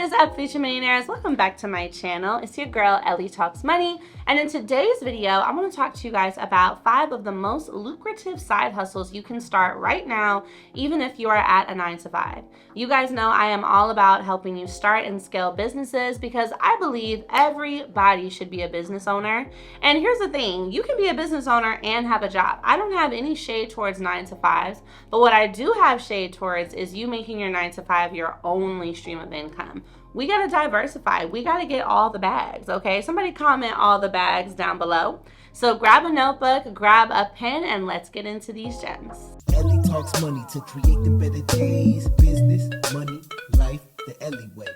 is up, future millionaires? Welcome back to my channel. It's your girl, Ellie Talks Money. And in today's video, I'm going to talk to you guys about 5 of the most lucrative side hustles you can start right now, even if you are at a 9-to-5. You guys know I am all about helping you start and scale businesses because I believe everybody should be a business owner. And here's the thing, you can be a business owner and have a job. I don't have any shade towards 9-to-5s, but what I do have shade towards is you making your 9-to-5 your only stream of income. We got to diversify. We got to get all the bags, okay? Somebody comment all the bags down below. So grab a notebook, grab a pen, and let's get into these gems. Ellie talks money to create the better days. Business, money, life, the Ellie way.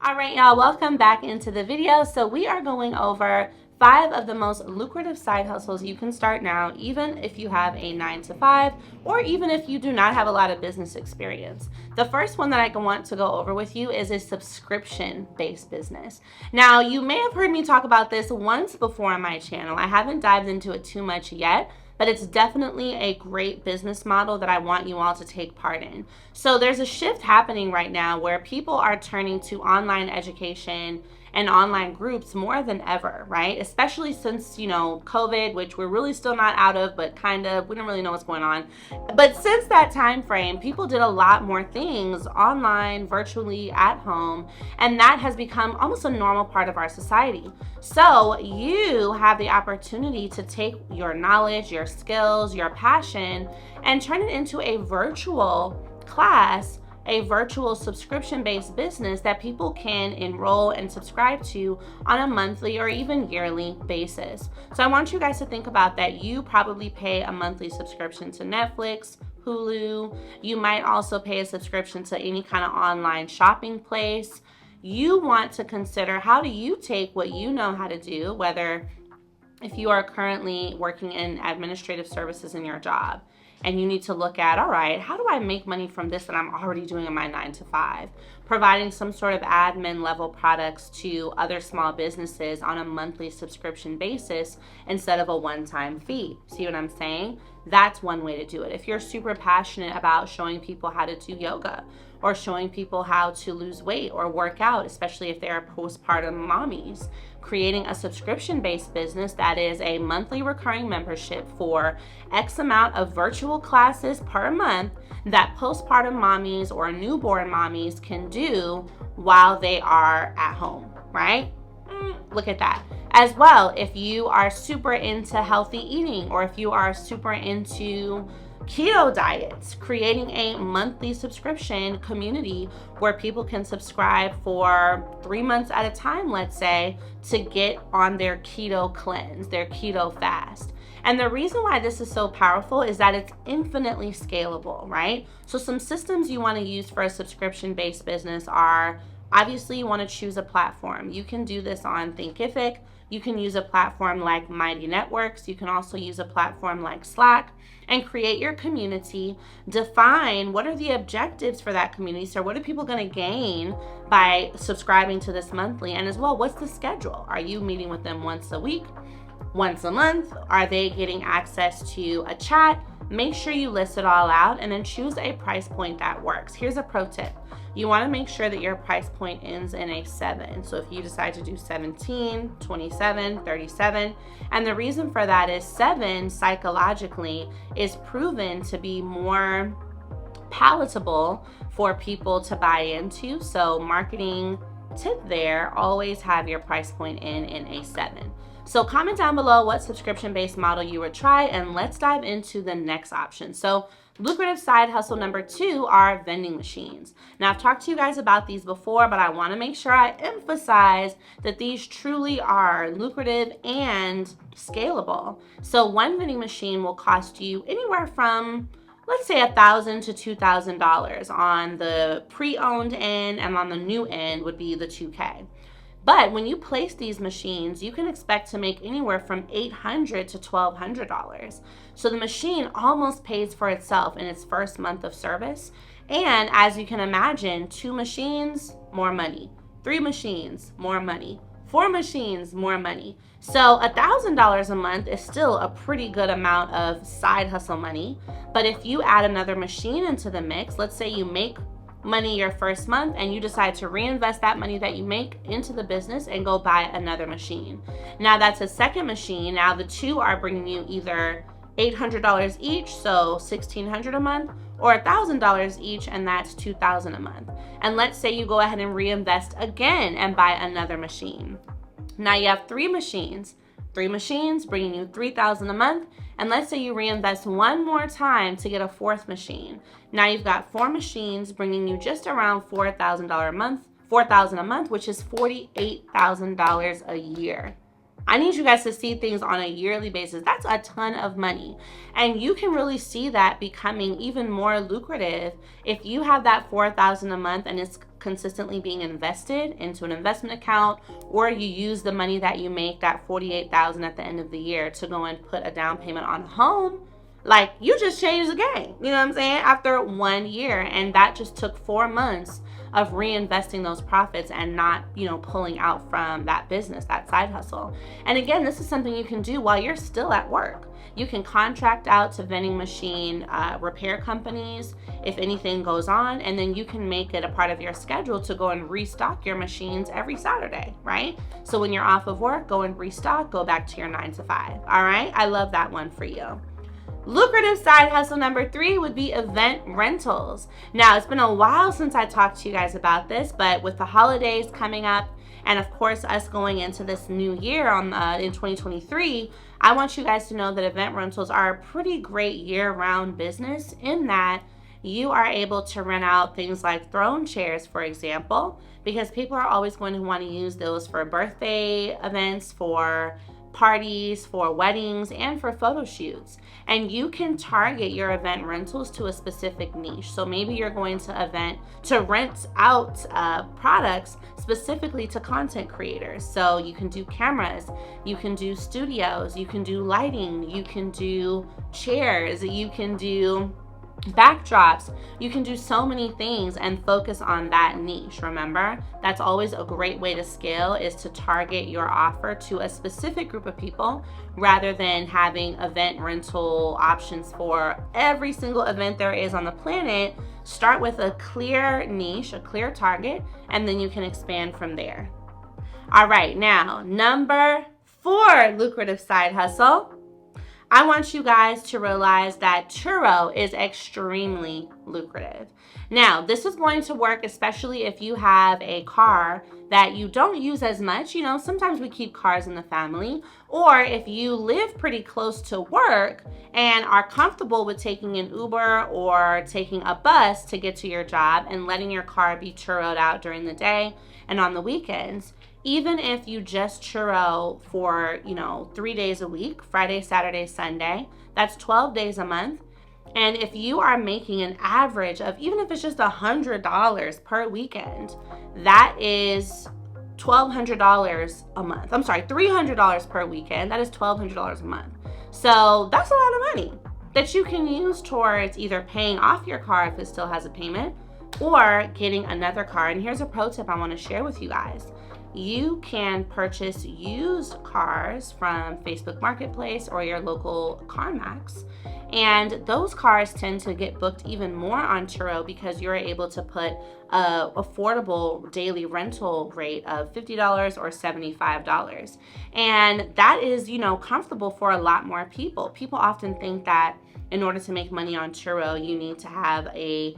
All right, y'all, welcome back into the video. So we are going over 5 of the most lucrative side hustles you can start now, even if you have a 9-to-5, or even if you do not have a lot of business experience. The first one that I want to go over with you is a subscription-based business. Now, you may have heard me talk about this once before on my channel. I haven't dived into it too much yet, but it's definitely a great business model that I want you all to take part in. So there's a shift happening right now where people are turning to online education and online groups more than ever, right? Especially since, COVID, which we're really still not out of, but kind of, we don't really know what's going on. But since that time frame, people did a lot more things online, virtually, at home, and that has become almost a normal part of our society. So you have the opportunity to take your knowledge, your skills, your passion, and turn it into a virtual class, a virtual subscription-based business that people can enroll and subscribe to on a monthly or even yearly basis. So I want you guys to think about that. You probably pay a monthly subscription to Netflix, Hulu. You might also pay a subscription to any kind of online shopping place. You want to consider, how do you take what you know how to do, whether if you are currently working in administrative services in your job, and you need to look at, all right, how do I make money from this that I'm already doing in my 9-to-5? Providing some sort of admin level products to other small businesses on a monthly subscription basis instead of a one-time fee. See what I'm saying? That's one way to do it. If you're super passionate about showing people how to do yoga or showing people how to lose weight or work out, especially if they're postpartum mommies, creating a subscription-based business that is a monthly recurring membership for X amount of virtual classes per month that postpartum mommies or newborn mommies can do while they are at home, right? Look at that. As well, if you are super into healthy eating or if you are super into keto diets, creating a monthly subscription community where people can subscribe for 3 months at a time, let's say, to get on their keto cleanse, their keto fast. And the reason why this is so powerful is that it's infinitely scalable, right? So some systems you want to use for a subscription-based business are, obviously, you want to choose a platform. You can do this on Thinkific. You can use a platform like Mighty Networks. You can also use a platform like Slack and create your community. Define what are the objectives for that community. So what are people going to gain by subscribing to this monthly? And as well, what's the schedule? Are you meeting with them once a week, once a month? Are they getting access to a chat? Make sure you list it all out and then choose a price point that works. Here's a pro tip. You want to make sure that your price point ends in a 7. So if you decide to do 17, 27, 37, and the reason for that is 7 psychologically is proven to be more palatable for people to buy into. So marketing tip there, always have your price point in a 7. So comment down below what subscription-based model you would try, and let's dive into the next option. So lucrative side hustle number 2 are vending machines. Now, I've talked to you guys about these before, but I want to make sure I emphasize that these truly are lucrative and scalable. So one vending machine will cost you anywhere from, let's say, $1,000 to $2,000 on the pre-owned end, and on the new end would be the $2K. But when you place these machines, you can expect to make anywhere from $800 to $1,200. So the machine almost pays for itself in its first month of service. And as you can imagine, 2 machines, more money. 3 machines, more money. 4 machines, more money. So $1,000 a month is still a pretty good amount of side hustle money. But if you add another machine into the mix, let's say you make money your first month and you decide to reinvest that money that you make into the business and go buy another machine. Now that's a second machine. Now the two are bringing you either $800 each, so $1,600 a month, or $1,000 each, and that's $2,000 a month. And let's say you go ahead and reinvest again and buy another machine. Now you have three machines bringing you $3,000 a month, and let's say you reinvest one more time to get a fourth machine. Now you've got four machines bringing you just around $4,000 a month, $4,000 a month, which is $48,000 a year. I need you guys to see things on a yearly basis. That's a ton of money. And you can really see that becoming even more lucrative if you have that $4,000 a month and it's consistently being invested into an investment account, or you use the money that you make, that $48,000 at the end of the year, to go and put a down payment on a home. Like, you just changed the game, you know what I'm saying, after 1 year. And that just took 4 months of reinvesting those profits and not, pulling out from that business, that side hustle. And again, this is something you can do while you're still at work. You can contract out to vending machine repair companies if anything goes on, and then you can make it a part of your schedule to go and restock your machines every Saturday, right? So when you're off of work, go and restock, go back to your 9 to 5, all right? I love that one for you. Lucrative side hustle number 3 would be event rentals. Now, it's been a while since I talked to you guys about this, but with the holidays coming up, and of course us going into this new year in 2023, I want you guys to know that event rentals are a pretty great year-round business, in that you are able to rent out things like throne chairs, for example, because people are always going to want to use those for birthday events, for parties, for weddings, and for photo shoots. And you can target your event rentals to a specific niche. So maybe you're going to rent out products specifically to content creators. So you can do cameras, you can do studios, you can do lighting, you can do chairs, you can do backdrops. You can do so many things and focus on that niche. Remember, that's always a great way to scale, is to target your offer to a specific group of people rather than having event rental options for every single event there is on the planet. Start with a clear niche, a clear target, and then you can expand from there. All right, now number 4 lucrative side hustle. I want you guys to realize that churro is extremely lucrative. Now, this is going to work especially if you have a car that you don't use as much. Sometimes we keep cars in the family. Or if you live pretty close to work and are comfortable with taking an Uber or taking a bus to get to your job and letting your car be churroed out during the day and on the weekends. Even if you just churro for, 3 days a week, Friday, Saturday, Sunday, that's 12 days a month. And if you are making an average of, even if it's just $100 per weekend, that is $1,200 a month. I'm sorry, $300 per weekend. That is $1,200 a month. So that's a lot of money that you can use towards either paying off your car if it still has a payment, or getting another car. And here's a pro tip I want to share with you guys. You can purchase used cars from Facebook Marketplace or your local CarMax. And those cars tend to get booked even more on Turo because you're able to put an affordable daily rental rate of $50 or $75. And that is, comfortable for a lot more people. People often think that in order to make money on Turo, you need to have a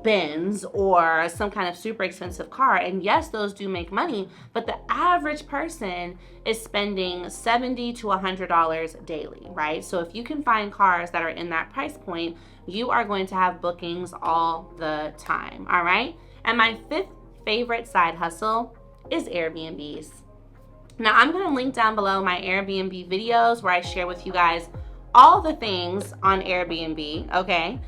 Benz or some kind of super expensive car. And yes, those do make money, but the average person is spending $70 to $100 daily, right? So if you can find cars that are in that price point, you are going to have bookings all the time, all right? And my 5th favorite side hustle is Airbnbs. Now, I'm going to link down below my Airbnb videos where I share with you guys all the things on Airbnb, okay?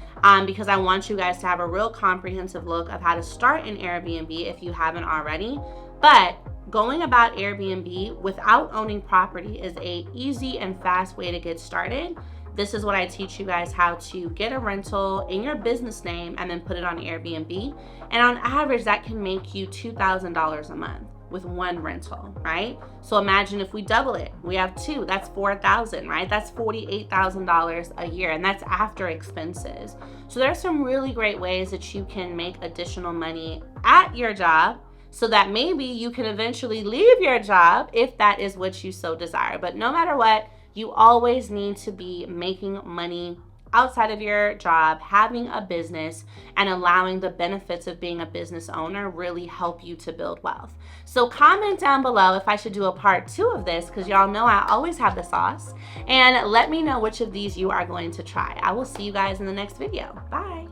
Because I want you guys to have a real comprehensive look of how to start an Airbnb if you haven't already. But going about Airbnb without owning property is a easy and fast way to get started. This is what I teach you guys, how to get a rental in your business name and then put it on Airbnb. And on average, that can make you $2,000 a month. with one rental, right? So imagine if we double it, we have 2, that's $4,000, right? That's $48,000 a year, and that's after expenses. So there's some really great ways that you can make additional money at your job, so that maybe you can eventually leave your job if that is what you so desire. But no matter what, you always need to be making money outside of your job, having a business, and allowing the benefits of being a business owner really help you to build wealth. So comment down below if I should do a part 2 of this, because y'all know I always have the sauce. And let me know which of these you are going to try. I will see you guys in the next video. Bye.